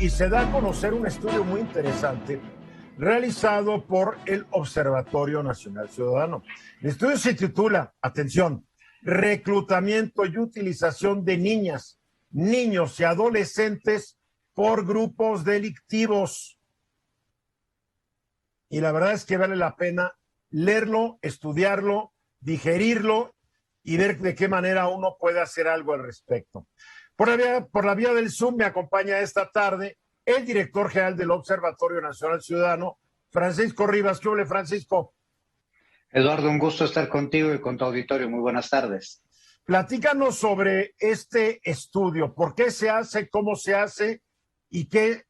y se da a conocer un estudio muy interesante realizado por el Observatorio Nacional Ciudadano. El estudio se titula, atención, reclutamiento y utilización de niñas, niños y adolescentes por grupos delictivos. Y la verdad es que vale la pena leerlo, estudiarlo, digerirlo y ver de qué manera uno puede hacer algo al respecto. Por la vía del Zoom me acompaña esta tarde el director general del Observatorio Nacional Ciudadano, Francisco Rivas. ¿Qué ole, Francisco? Eduardo, un gusto estar contigo y con tu auditorio. Muy buenas tardes. Platícanos sobre este estudio, por qué se hace, cómo se hace y qué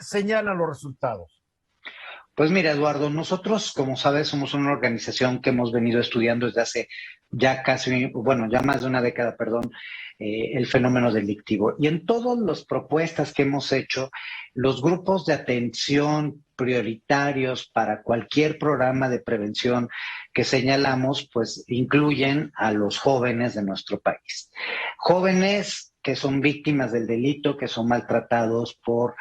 señalan los resultados. Pues mira, Eduardo, nosotros, como sabes, somos una organización que hemos venido estudiando desde hace ya ya más de una década, el fenómeno delictivo. Y en todas las propuestas que hemos hecho, los grupos de atención prioritarios para cualquier programa de prevención que señalamos, pues incluyen a los jóvenes de nuestro país. Jóvenes que son víctimas del delito, que son maltratados por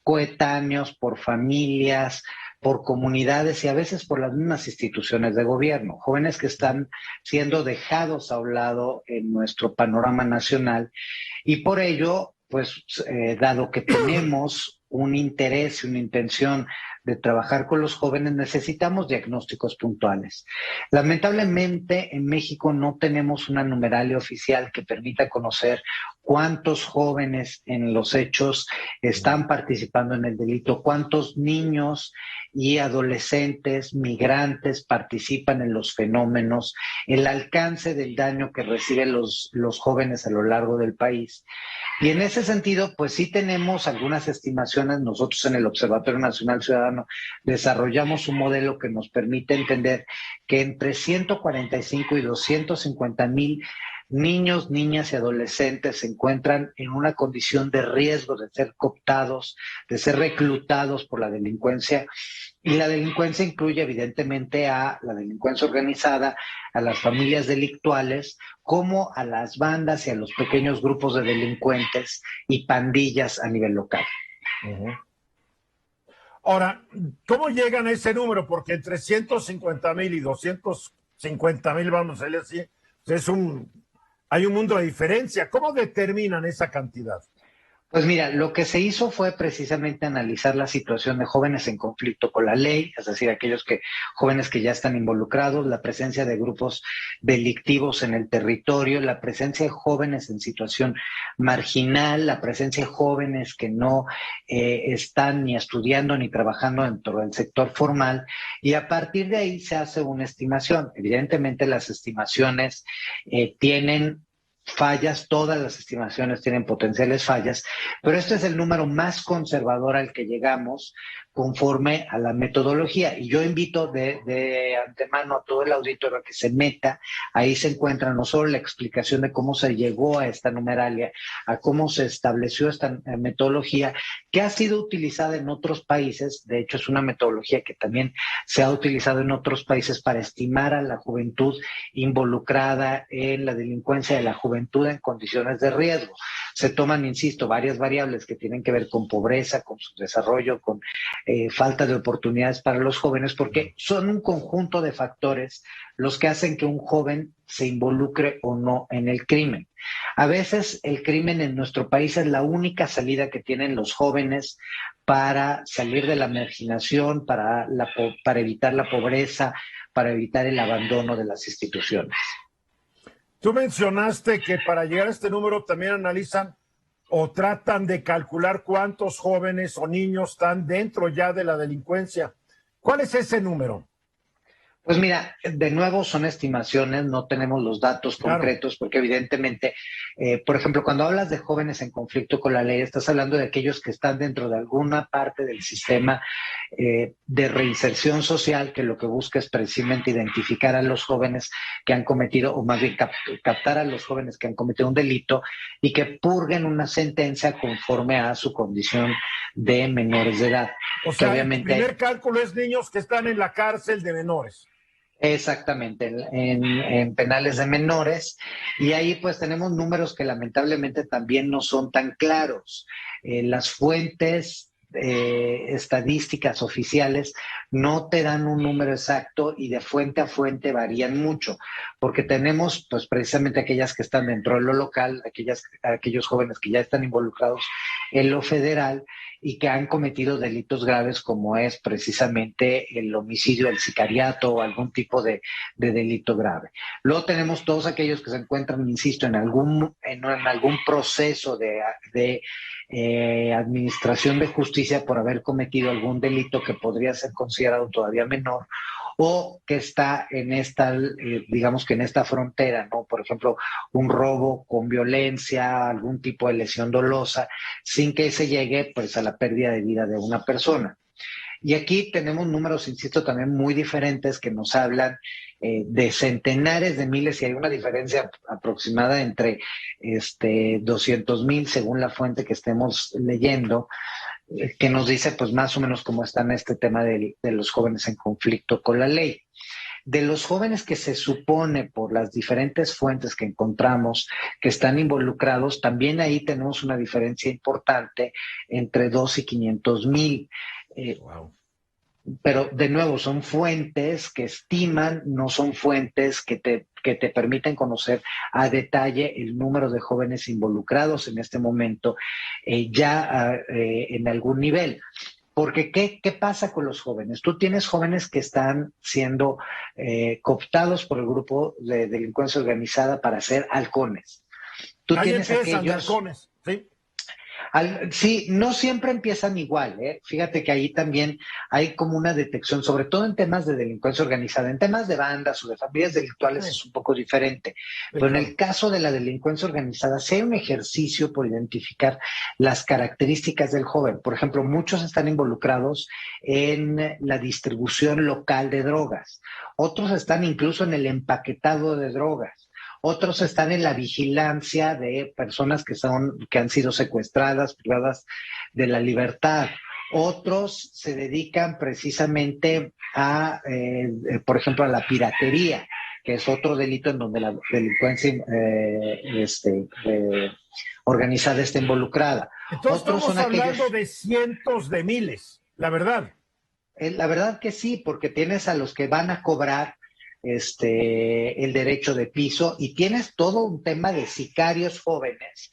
coetáneos, por familias, por comunidades y a veces por las mismas instituciones de gobierno, jóvenes que están siendo dejados a un lado en nuestro panorama nacional y por ello, dado que tenemos un interés y una intención de trabajar con los jóvenes, necesitamos diagnósticos puntuales. Lamentablemente, en México no tenemos una numeralia oficial que permita conocer cuántos jóvenes en los hechos están participando en el delito, cuántos niños y adolescentes migrantes participan en los fenómenos, el alcance del daño que reciben los jóvenes a lo largo del país. Y en ese sentido, pues sí tenemos algunas estimaciones. Nosotros en el Observatorio Nacional Ciudadano desarrollamos un modelo que nos permite entender que entre 145 y 250,000 niños, niñas y adolescentes se encuentran en una condición de riesgo de ser cooptados, de ser reclutados por la delincuencia. Y la delincuencia incluye evidentemente a la delincuencia organizada, a las familias delictuales, como a las bandas y a los pequeños grupos de delincuentes y pandillas a nivel local. Uh-huh. Ahora, ¿cómo llegan a ese número? Porque entre 150,000 y 250,000, vamos a decir así, hay un mundo de diferencia. ¿Cómo determinan esa cantidad? Pues mira, lo que se hizo fue precisamente analizar la situación de jóvenes en conflicto con la ley, es decir, jóvenes que ya están involucrados, la presencia de grupos delictivos en el territorio, la presencia de jóvenes en situación marginal, la presencia de jóvenes que no están ni estudiando ni trabajando dentro del sector formal, y a partir de ahí se hace una estimación. Evidentemente las estimaciones tienen fallas, todas las estimaciones tienen potenciales fallas, pero este es el número más conservador al que llegamos conforme a la metodología. Y yo invito de antemano a todo el auditorio a que se meta. Ahí se encuentra no solo la explicación de cómo se llegó a esta numeralia, a cómo se estableció esta metodología, que ha sido utilizada en otros países. De hecho, es una metodología que también se ha utilizado en otros países para estimar a la juventud involucrada en la delincuencia de la juventud en condiciones de riesgo. Se toman, insisto, varias variables que tienen que ver con pobreza, con su desarrollo, con falta de oportunidades para los jóvenes, porque son un conjunto de factores los que hacen que un joven se involucre o no en el crimen. A veces el crimen en nuestro país es la única salida que tienen los jóvenes para salir de la marginación, para evitar la pobreza, para evitar el abandono de las instituciones. Tú mencionaste que para llegar a este número también analizan o tratan de calcular cuántos jóvenes o niños están dentro ya de la delincuencia. ¿Cuál es ese número? Pues mira, de nuevo son estimaciones, no tenemos los datos concretos, porque evidentemente, por ejemplo, cuando hablas de jóvenes en conflicto con la ley, estás hablando de aquellos que están dentro de alguna parte del sistema de reinserción social, que lo que busca es precisamente identificar a los jóvenes que han cometido, o más bien captar a los jóvenes que han cometido un delito y que purguen una sentencia conforme a su condición de menores de edad. O sea, obviamente el primer cálculo es niños que están en la cárcel de menores. Exactamente, en penales de menores, y ahí pues tenemos números que lamentablemente también no son tan claros. Las fuentes estadísticas oficiales no te dan un número exacto y de fuente a fuente varían mucho, porque tenemos pues precisamente aquellas que están dentro de lo local, aquellos jóvenes que ya están involucrados en lo federal y que han cometido delitos graves como es precisamente el homicidio, el sicariato o algún tipo de delito grave. Luego tenemos todos aquellos que se encuentran, insisto, en algún proceso de administración de justicia por haber cometido algún delito que podría ser considerado todavía menor o que está en esta, digamos que en esta frontera, ¿no? Por ejemplo, un robo con violencia, algún tipo de lesión dolosa, sin que se llegue pues a la pérdida de vida de una persona. Y aquí tenemos números, insisto, también muy diferentes que nos hablan de centenares de miles y hay una diferencia aproximada entre 200,000 según la fuente que estemos leyendo, que nos dice pues más o menos cómo está en este tema de los jóvenes en conflicto con la ley. De los jóvenes que se supone por las diferentes fuentes que encontramos que están involucrados, también ahí tenemos una diferencia importante entre 2 y 500,000. Wow. Pero de nuevo, son fuentes que estiman, no son fuentes que te permiten conocer a detalle el número de jóvenes involucrados en este momento en algún nivel. Porque, ¿qué pasa con los jóvenes? Tú tienes jóvenes que están siendo cooptados por el grupo de delincuencia organizada para ser halcones. Tú Ahí tienes empiezan de aquellos... halcones, ¿sí? Sí, no siempre empiezan igual, ¿eh? Fíjate que ahí también hay como una detección, sobre todo en temas de delincuencia organizada, en temas de bandas o de familias delictuales Sí, es un poco diferente, sí, pero en claro. el caso de la delincuencia organizada, sí hay un ejercicio por identificar las características del joven. Por ejemplo, muchos están involucrados en la distribución local de drogas, otros están incluso en el empaquetado de drogas. Otros están en la vigilancia de personas que han sido secuestradas, privadas de la libertad. Otros se dedican precisamente por ejemplo, a la piratería, que es otro delito en donde la delincuencia organizada está involucrada. Entonces Otros estamos son hablando aquellos, de cientos de miles, la verdad. la verdad que sí, porque tienes a los que van a cobrar el derecho de piso y tienes todo un tema de sicarios jóvenes.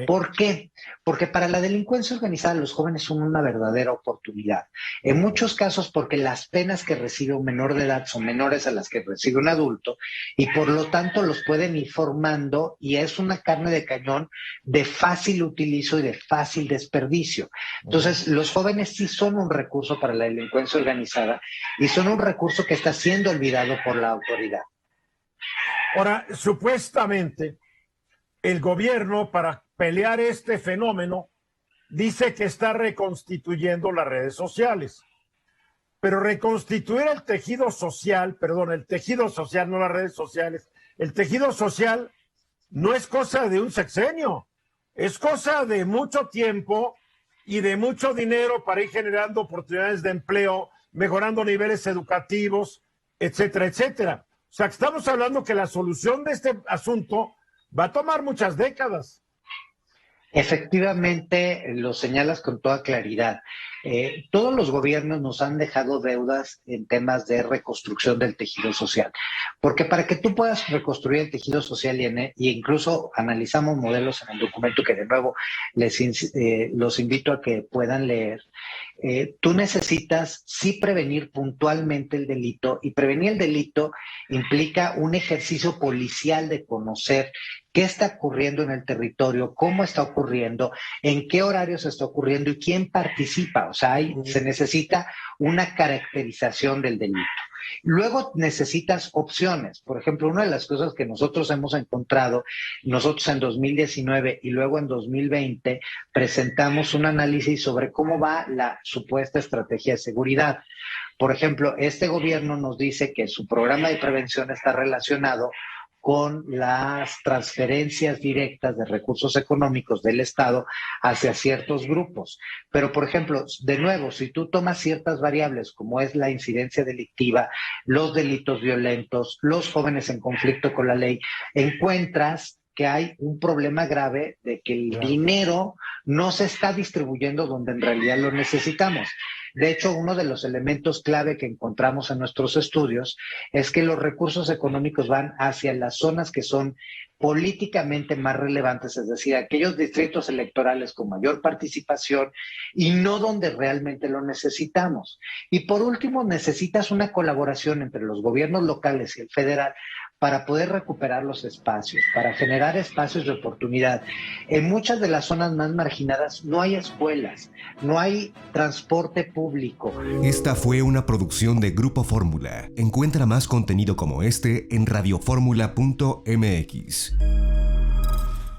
¿Por qué? Porque para la delincuencia organizada los jóvenes son una verdadera oportunidad. En muchos casos porque las penas que recibe un menor de edad son menores a las que recibe un adulto y por lo tanto los pueden ir formando y es una carne de cañón de fácil utilizo y de fácil desperdicio. Entonces, los jóvenes sí son un recurso para la delincuencia organizada y son un recurso que está siendo olvidado por la autoridad. Ahora, supuestamente, el gobierno, para pelear este fenómeno, dice que está reconstituyendo las redes sociales. Pero reconstituir el tejido social, perdón, el tejido social, no las redes sociales, el tejido social no es cosa de un sexenio, es cosa de mucho tiempo y de mucho dinero para ir generando oportunidades de empleo, mejorando niveles educativos, etcétera, etcétera. O sea, estamos hablando que la solución de este asunto va a tomar muchas décadas. Efectivamente, lo señalas con toda claridad. Todos los gobiernos nos han dejado deudas en temas de reconstrucción del tejido social, porque para que tú puedas reconstruir el tejido social y incluso analizamos modelos en el documento que de nuevo los invito a que puedan leer, tú necesitas sí prevenir puntualmente el delito y prevenir el delito implica un ejercicio policial de conocer qué está ocurriendo en el territorio, cómo está ocurriendo, en qué horarios está ocurriendo y quién participa. O sea, se necesita una caracterización del delito. Luego necesitas opciones. Por ejemplo, una de las cosas que nosotros hemos encontrado, nosotros en 2019 y luego en 2020 presentamos un análisis sobre cómo va la supuesta estrategia de seguridad. Por ejemplo, este gobierno nos dice que su programa de prevención está relacionado con las transferencias directas de recursos económicos del Estado hacia ciertos grupos. Pero, por ejemplo, de nuevo, si tú tomas ciertas variables como es la incidencia delictiva, los delitos violentos, los jóvenes en conflicto con la ley, encuentras que hay un problema grave de que el dinero no se está distribuyendo donde en realidad lo necesitamos. De hecho, uno de los elementos clave que encontramos en nuestros estudios es que los recursos económicos van hacia las zonas que son políticamente más relevantes, es decir, aquellos distritos electorales con mayor participación y no donde realmente lo necesitamos. Y por último, necesitas una colaboración entre los gobiernos locales y el federal para poder recuperar los espacios, para generar espacios de oportunidad. En muchas de las zonas más marginadas no hay escuelas, no hay transporte público. Esta fue una producción de Grupo Fórmula. Encuentra más contenido como este en radioformula.mx.